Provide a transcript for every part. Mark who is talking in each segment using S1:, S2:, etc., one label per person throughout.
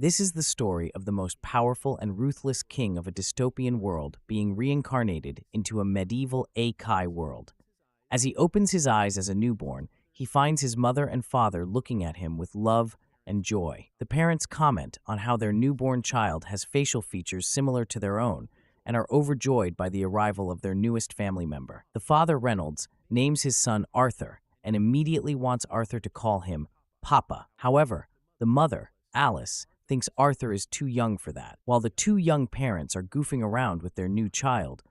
S1: This is the story of the most powerful and ruthless king of a dystopian world being reincarnated into a medieval Akai world. As he opens his eyes as a newborn, he finds his mother and father looking at him with love and joy. The parents comment on how their newborn child has facial features similar to their own and are overjoyed by the arrival of their newest family member. The father, Reynolds, names his son Arthur and immediately wants Arthur to call him Papa. However, the mother, Alice, thinks Arthur is too young for that. While the two young parents are goofing around with their new child,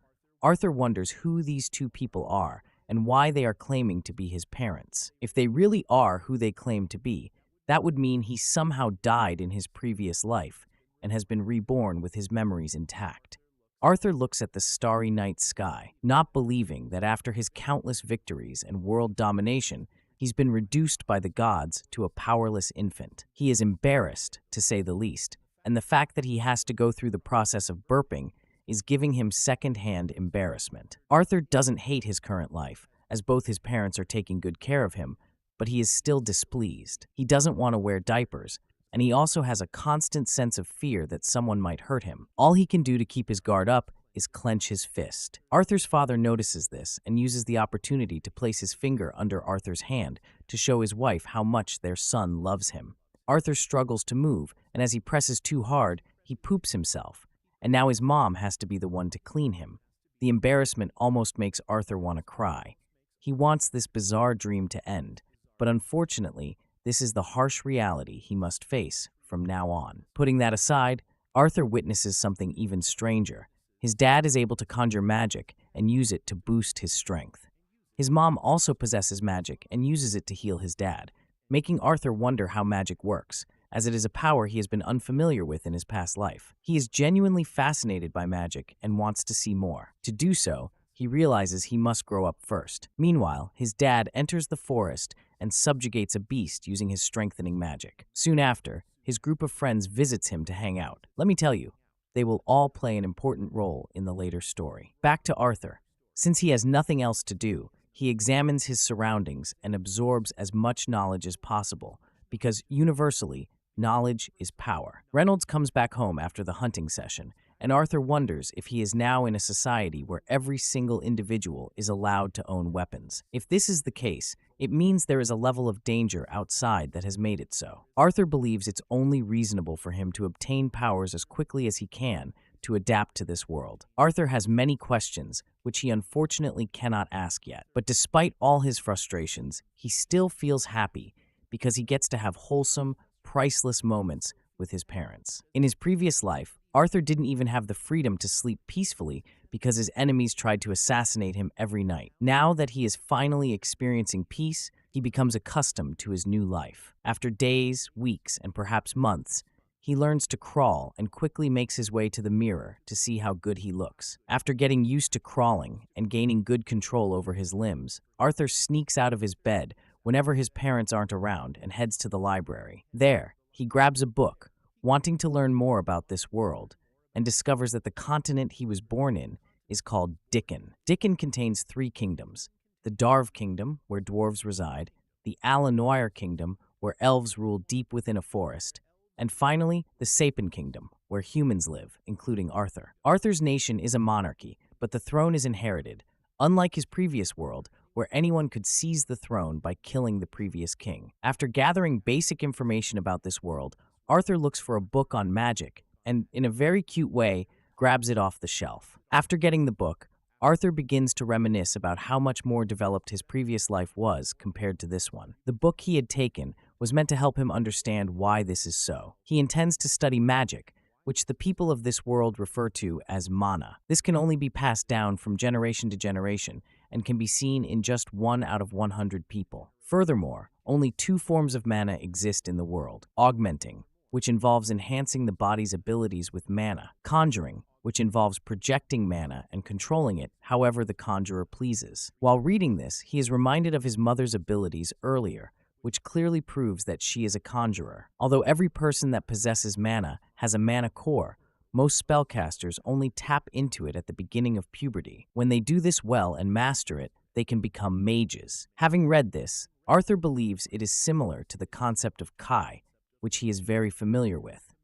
S1: Arthur wonders who these two people are and why they are claiming to be his parents. If they really are who they claim to be, that would mean he somehow died in his previous life and has been reborn with his memories intact. Arthur looks at the starry night sky, not believing that after his countless victories and world domination, he's been reduced by the gods to a powerless infant. He is embarrassed, to say the least, and the fact that he has to go through the process of burping is giving him second-hand embarrassment. Arthur doesn't hate his current life, as both his parents are taking good care of him, but he is still displeased. He doesn't want to wear diapers, and he also has a constant sense of fear that someone might hurt him. All he can do to keep his guard up is clench his fist. Arthur's father notices this and uses the opportunity to place his finger under Arthur's hand to show his wife how much their son loves him. Arthur struggles to move, and as he presses too hard, he poops himself, and now his mom has to be the one to clean him. The embarrassment almost makes Arthur want to cry. He wants this bizarre dream to end, but unfortunately, this is the harsh reality he must face from now on. Putting that aside, Arthur witnesses something even stranger. His dad is able to conjure magic and use it to boost his strength. His mom also possesses magic and uses it to heal his dad, making Arthur wonder how magic works, as it is a power he has been unfamiliar with in his past life. He is genuinely fascinated by magic and wants to see more. To do so, he realizes he must grow up first. Meanwhile, his dad enters the forest and subjugates a beast using his strengthening magic. Soon after, his group of friends visits him to hang out. Let me tell you, they will all play an important role in the later story. Back to Arthur. Since he has nothing else to do, he examines his surroundings and absorbs as much knowledge as possible, because universally, knowledge is power. Reynolds comes back home after the hunting session, and Arthur wonders if he is now in a society where every single individual is allowed to own weapons. If this is the case, it means there is a level of danger outside that has made it so. Arthur believes it's only reasonable for him to obtain powers as quickly as he can to adapt to this world. Arthur has many questions, which he unfortunately cannot ask yet. But despite all his frustrations, he still feels happy because he gets to have wholesome, priceless moments with his parents. In his previous life, Arthur didn't even have the freedom to sleep peacefully because his enemies tried to assassinate him every night. Now that he is finally experiencing peace, he becomes accustomed to his new life. After days, weeks, and perhaps months, he learns to crawl and quickly makes his way to the mirror to see how good he looks. After getting used to crawling and gaining good control over his limbs, Arthur sneaks out of his bed whenever his parents aren't around and heads to the library. There, he grabs a book, wanting to learn more about this world, and discovers that the continent he was born in is called Dickon. Dickon contains 3 kingdoms: the Darv Kingdom, where dwarves reside, the Alanoir Kingdom, where elves rule deep within a forest, and finally, the Sapin Kingdom, where humans live, including Arthur. Arthur's nation is a monarchy, but the throne is inherited, unlike his previous world, where anyone could seize the throne by killing the previous king. After gathering basic information about this world, Arthur looks for a book on magic and, in a very cute way, grabs it off the shelf. After getting the book, Arthur begins to reminisce about how much more developed his previous life was compared to this one. The book he had taken was meant to help him understand why this is so. He intends to study magic, which the people of this world refer to as mana. This can only be passed down from generation to generation and can be seen in just 1 out of 100 people. Furthermore, only 2 forms of mana exist in the world: augmenting, which involves enhancing the body's abilities with mana; conjuring, which involves projecting mana and controlling it however the conjurer pleases. While reading this, he is reminded of his mother's abilities earlier, which clearly proves that she is a conjurer. Although every person that possesses mana has a mana core, most spellcasters only tap into it at the beginning of puberty. When they do this well and master it, they can become mages. Having read this, Arthur believes it is similar to the concept of Kai, which he is very familiar with.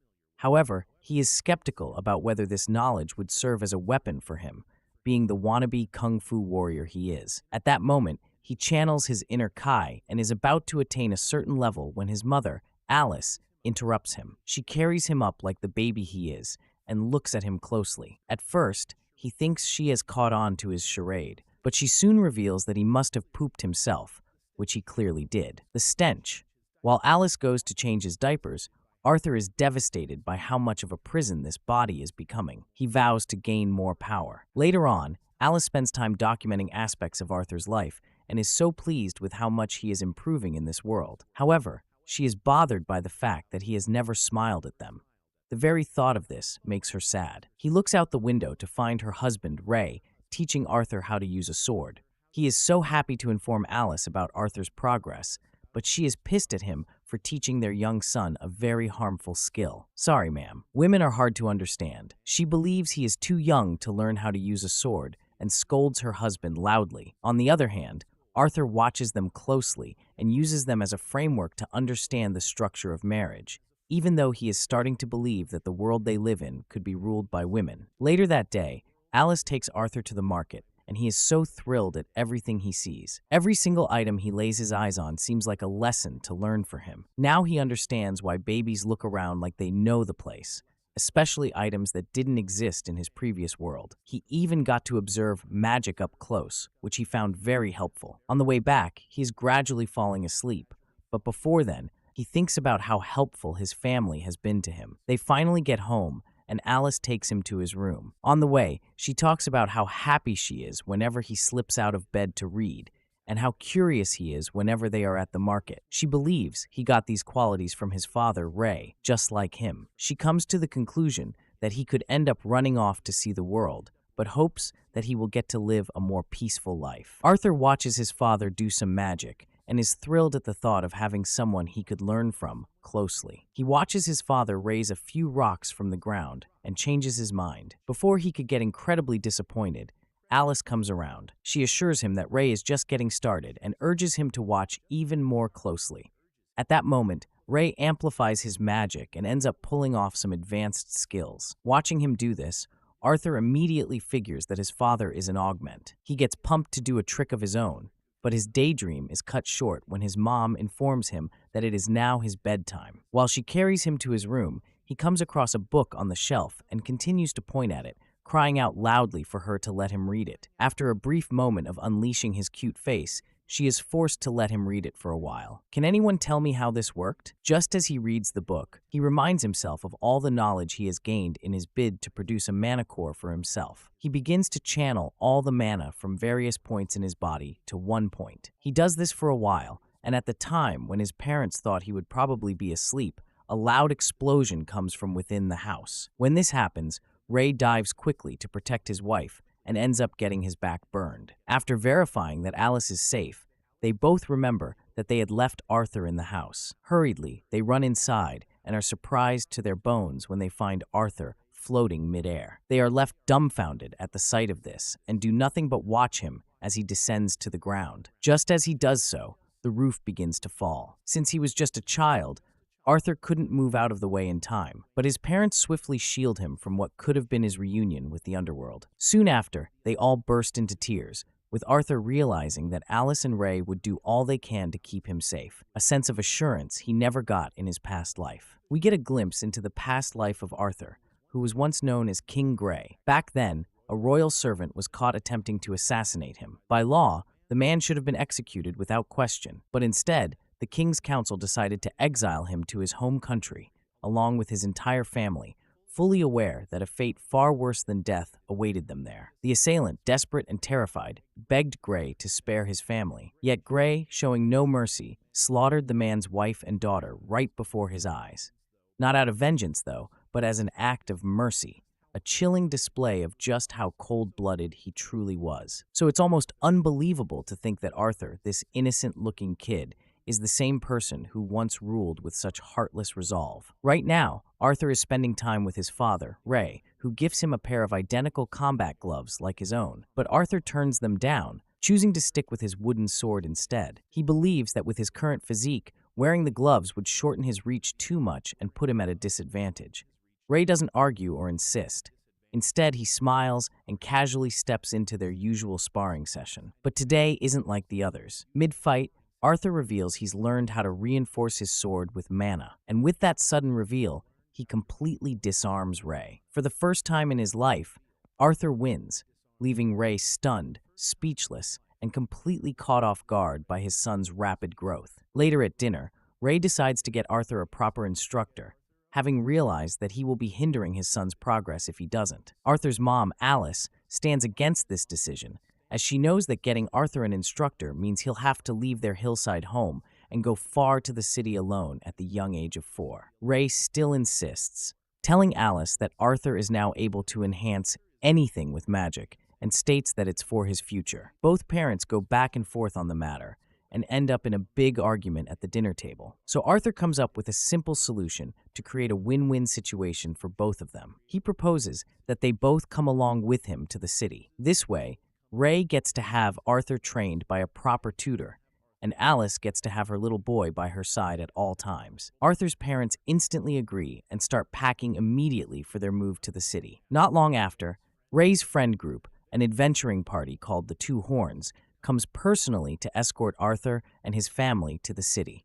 S1: However, he is skeptical about whether this knowledge would serve as a weapon for him, being the wannabe kung fu warrior he is. At that moment, he channels his inner Kai and is about to attain a certain level when his mother, Alice, interrupts him. She carries him up like the baby he is and looks at him closely. At first, he thinks she has caught on to his charade, but she soon reveals that he must have pooped himself, which he clearly did. The stench. While Alice goes to change his diapers, Arthur is devastated by how much of a prison this body is becoming. He vows to gain more power. Later on, Alice spends time documenting aspects of Arthur's life and is so pleased with how much he is improving in this world. However, she is bothered by the fact that he has never smiled at them. The very thought of this makes her sad. He looks out the window to find her husband, Ray, teaching Arthur how to use a sword. He is so happy to inform Alice about Arthur's progress, but she is pissed at him for teaching their young son a very harmful skill. Sorry, ma'am. Women are hard to understand. She believes he is too young to learn how to use a sword and scolds her husband loudly. On the other hand, Arthur watches them closely and uses them as a framework to understand the structure of marriage, even though he is starting to believe that the world they live in could be ruled by women. Later that day, Alice takes Arthur to the market, and he is so thrilled at everything he sees. Every single item he lays his eyes on seems like a lesson to learn for him. Now he understands why babies look around like they know the place, especially items that didn't exist in his previous world. He even got to observe magic up close, which he found very helpful. On the way back, he is gradually falling asleep, but before then, he thinks about how helpful his family has been to him. They finally get home, and Alice takes him to his room. On the way, she talks about how happy she is whenever he slips out of bed to read, and how curious he is whenever they are at the market. She believes he got these qualities from his father, Ray, just like him. She comes to the conclusion that he could end up running off to see the world, but hopes that he will get to live a more peaceful life. Arthur watches his father do some magic, and is thrilled at the thought of having someone he could learn from closely. He watches his father raise a few rocks from the ground and changes his mind. Before he could get incredibly disappointed, Alice comes around. She assures him that Ray is just getting started and urges him to watch even more closely. At that moment, Ray amplifies his magic and ends up pulling off some advanced skills. Watching him do this, Arthur immediately figures that his father is an augment. He gets pumped to do a trick of his own, but his daydream is cut short when his mom informs him that it is now his bedtime. While she carries him to his room, he comes across a book on the shelf and continues to point at it, crying out loudly for her to let him read it. After a brief moment of unleashing his cute face, she is forced to let him read it for a while. Can anyone tell me how this worked? Just as he reads the book, he reminds himself of all the knowledge he has gained in his bid to produce a mana core for himself. He begins to channel all the mana from various points in his body to one point. He does this for a while, and at the time when his parents thought he would probably be asleep, a loud explosion comes from within the house. When this happens, Ray dives quickly to protect his wife and ends up getting his back burned. After verifying that Alice is safe, they both remember that they had left Arthur in the house. Hurriedly, they run inside and are surprised to their bones when they find Arthur floating midair. They are left dumbfounded at the sight of this and do nothing but watch him as he descends to the ground. Just as he does so, the roof begins to fall. Since he was just a child, Arthur couldn't move out of the way in time, but his parents swiftly shield him from what could have been his reunion with the underworld. Soon after, they all burst into tears, with Arthur realizing that Alice and Ray would do all they can to keep him safe, a sense of assurance he never got in his past life. We get a glimpse into the past life of Arthur, who was once known as King Gray. Back then, a royal servant was caught attempting to assassinate him. By law, the man should have been executed without question, but instead, the king's council decided to exile him to his home country, along with his entire family, fully aware that a fate far worse than death awaited them there. The assailant, desperate and terrified, begged Gray to spare his family. Yet Gray, showing no mercy, slaughtered the man's wife and daughter right before his eyes. Not out of vengeance, though, but as an act of mercy, a chilling display of just how cold-blooded he truly was. So it's almost unbelievable to think that Arthur, this innocent-looking kid, is the same person who once ruled with such heartless resolve. Right now, Arthur is spending time with his father, Ray, who gifts him a pair of identical combat gloves like his own. But Arthur turns them down, choosing to stick with his wooden sword instead. He believes that with his current physique, wearing the gloves would shorten his reach too much and put him at a disadvantage. Ray doesn't argue or insist. Instead, he smiles and casually steps into their usual sparring session. But today isn't like the others. Mid-fight, Arthur reveals he's learned how to reinforce his sword with mana. And with that sudden reveal, he completely disarms Ray. For the first time in his life, Arthur wins, leaving Ray stunned, speechless, and completely caught off guard by his son's rapid growth. Later at dinner, Ray decides to get Arthur a proper instructor, having realized that he will be hindering his son's progress if he doesn't. Arthur's mom, Alice, stands against this decision, as she knows that getting Arthur an instructor means he'll have to leave their hillside home and go far to the city alone at the young age of 4. Ray still insists, telling Alice that Arthur is now able to enhance anything with magic and states that it's for his future. Both parents go back and forth on the matter and end up in a big argument at the dinner table. So Arthur comes up with a simple solution to create a win-win situation for both of them. He proposes that they both come along with him to the city. This way, Ray gets to have Arthur trained by a proper tutor, and Alice gets to have her little boy by her side at all times. Arthur's parents instantly agree and start packing immediately for their move to the city. Not long after, Ray's friend group, an adventuring party called the Two Horns, comes personally to escort Arthur and his family to the city.